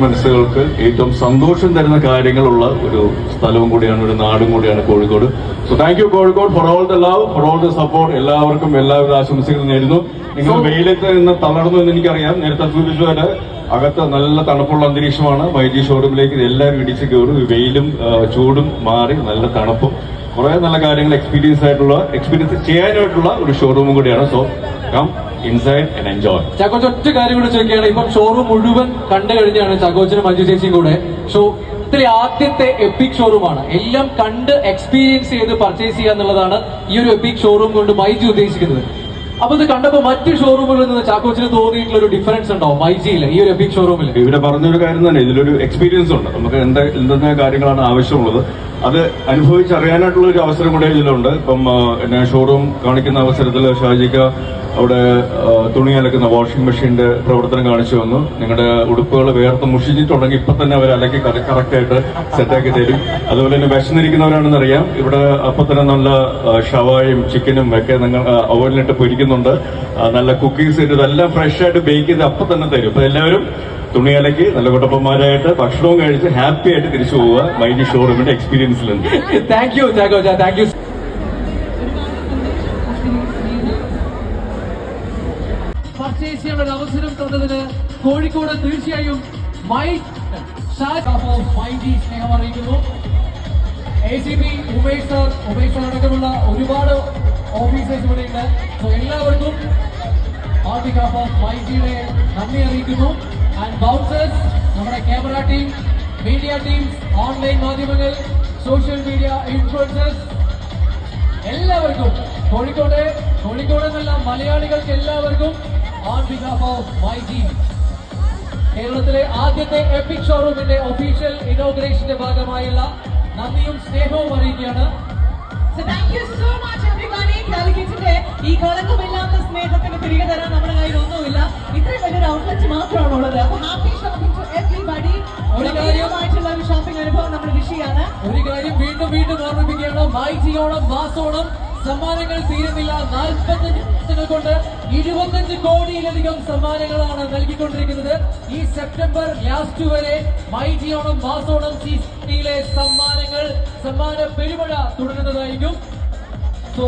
മനുഷ്യ മനസ്സുകൾക്ക് ഏറ്റവും സന്തോഷം തരുന്ന കാര്യങ്ങളുള്ള ഒരു സ്ഥലവും കൂടിയാണ്, ഒരു നാടും കൂടിയാണ് Kozhikode. So thank you Kozhikode for all the love, for all the support. എല്ലാവർക്കും എല്ലാവിധ ആശംസകളും നേരുന്നു. നിങ്ങൾ വെയിലത്ത് നിന്ന് തളർന്നു എന്ന് എനിക്കറിയാം. നേരത്തെ സൂചിപ്പിച്ചതുപോലെ അകത്ത് നല്ല തണുപ്പുള്ള അന്തരീക്ഷമാണ്. മൈജി ഷോറൂമിലേക്ക് എല്ലാവരും ഇടിച്ച് കയറും. വെയിലും ചൂടും മാറി നല്ല തണുപ്പും കുറെ നല്ല കാര്യങ്ങൾ എക്സ്പീരിയൻസ് ചെയ്യാനായിട്ടുള്ള ഒരു ഷോറൂമും കൂടിയാണ്. So come inside and enjoy. Chackochan ഒറ്റ കാര്യം കൂടെ ചോദിക്കുകയാണ്. ഇപ്പം ഷോറൂം മുഴുവൻ കണ്ടു കഴിഞ്ഞാണ് ചാക്കോച്ചനും മഞ്ജു ചേച്ചിയും കൂടെ. ഇതിലെ ആദ്യത്തെ എപ്പിക് ഷോറൂമാണ്. എല്ലാം കണ്ട് എക്സ്പീരിയൻസ് ചെയ്ത് പർച്ചേസ് ചെയ്യുക എന്നുള്ളതാണ് ഈ ഒരു എപ്പിക് ഷോറൂം കൊണ്ട് മൈജി ഉദ്ദേശിക്കുന്നത്. അപ്പൊ ഇത് കണ്ടപ്പോ മറ്റ് ഷോറൂമുകളിൽ നിന്ന് ചാക്കോച്ചിന് തോന്നിയിട്ടുള്ള ഒരു ഡിഫറൻസ് ഉണ്ടാവും മൈജിയില്, ഈ ഒരു എപ്പിക് ഷോറൂമിൽ? ഇവിടെ പറഞ്ഞൊരു കാര്യം തന്നെ, ഇതിലൊരു എക്സ്പീരിയൻസ് ഉണ്ട്. നമുക്ക് എന്തെല്ലാം കാര്യങ്ങളാണ് ആവശ്യമുള്ളത് അത് അനുഭവിച്ചറിയാനായിട്ടുള്ള ഒരു അവസരം കൂടെ ഇതിലുണ്ട്. ഇപ്പം എന്നെ ഷോറൂം കാണിക്കുന്ന അവസരത്തിൽ ഷാജിക്ക അവിടെ തുണി അലക്കുന്ന വാഷിംഗ് മെഷീന്റെ പ്രവർത്തനം കാണിച്ചു വന്നു. നിങ്ങളുടെ ഉടുപ്പുകൾ വേർത്ത് മുഷിച്ചിട്ടുണ്ടെങ്കിൽ ഇപ്പൊ തന്നെ അവർ അലക്കി കറക്റ്റായിട്ട് സെറ്റാക്കി തരും. അതുപോലെ തന്നെ വിശന്നിരിക്കുന്നവരാണെന്ന് അറിയാം. ഇവിടെ അപ്പൊ തന്നെ നല്ല ഷവായും ചിക്കനും ഒക്കെ നിങ്ങൾ ഓവനിലിട്ട് പൊരിക്കുന്നുണ്ട്. നല്ല കുക്കീസ് ഇതെല്ലാം ഫ്രഷ് ആയിട്ട് ബേക്ക് ചെയ്ത് അപ്പൊ തന്നെ തരും. അപ്പൊ എല്ലാവരും തുണി അലക്കി നല്ല കുട്ടപ്പന്മാരായിട്ട് ഭക്ഷണവും കഴിച്ച് ഹാപ്പി ആയിട്ട് തിരിച്ചു പോവുക മൈജി ഷോറൂമിന്റെ എക്സ്പീരിയൻസിലുണ്ട്. താങ്ക് യു ചാക്കോച്ച, താങ്ക് യു. പർച്ചേസ് ചെയ്യാനുള്ള ഒരു അവസരം തന്നതിന് കോഴിക്കോട് തീർച്ചയായും മൈജി സ്നേഹം അറിയിക്കുന്നു. ACP ഉമേഷ് സാർ അടക്കമുള്ള ഒരുപാട് ഓഫീസേഴ്സ് ഇവിടെയുണ്ട്. സോ എല്ലാവർക്കും ഓൺ ബിഹാഫ് ഓഫ് മൈജിയുടെ നന്ദി അറിയിക്കുന്നു. ആൻഡ് ബൗൺസേഴ്സ്, നമ്മുടെ camera team, media teams, online മാധ്യമങ്ങൾ, സോഷ്യൽ മീഡിയ ഇൻഫ്ലുവൻസേഴ്സ്, എല്ലാവർക്കും കോഴിക്കോട് എന്നല്ല മലയാളികൾക്ക് എല്ലാവർക്കും ഓൺ ബിഹാഫ് ഓഫ് മൈജി കേരളത്തിലെ ആദ്യത്തെ എപ്പിക് ഷോറൂമിന്റെ ഒഫീഷ്യൽ ഇനോഗ്രേഷന്റെ ഭാഗമായുള്ള നന്ദിയും സ്നേഹവും അറിയിക്കുകയാണ്. Thank you so much everybody. കാലിക്കറ്റിന്റെ ഈ കളങ്കമില്ലാത്ത സ്നേഹത്തിന് തിരികെ തരാൻ നമ്മുടെ കയ്യിൽ ഒന്നുമില്ല. ഇത്രയും വലിയൊരു ഔട്ട്ലെറ്റ് മാത്രമാണ് ഉള്ളത്. അപ്പൊ ഹാപ്പി ഷോപ്പിംഗ് ടു എവരിബഡി. ഒരുമായിട്ടുള്ള ഒരു ഷോപ്പിംഗ് അനുഭവം നമ്മുടെ ഋഷിയാണ്. ഒരു കാര്യം വീണ്ടും ഓർമ്മിപ്പിക്കുകയാണ്. മൈജി ഓണം, മാസോണം സമ്മാനങ്ങൾ തീരുന്നില്ല. 45 ദിവസങ്ങൾ കൊണ്ട് 25 കോടിയിലധികം സമ്മാനങ്ങളാണ് നൽകിക്കൊണ്ടിരിക്കുന്നത്. ഈ സെപ്റ്റംബർ ലാസ്റ്റ് വരെ മൈജി ഓണം, മാസോണം സീസണിലെ സമ്മാന പെരുമഴ തുടരുന്നതായിരിക്കും. സോ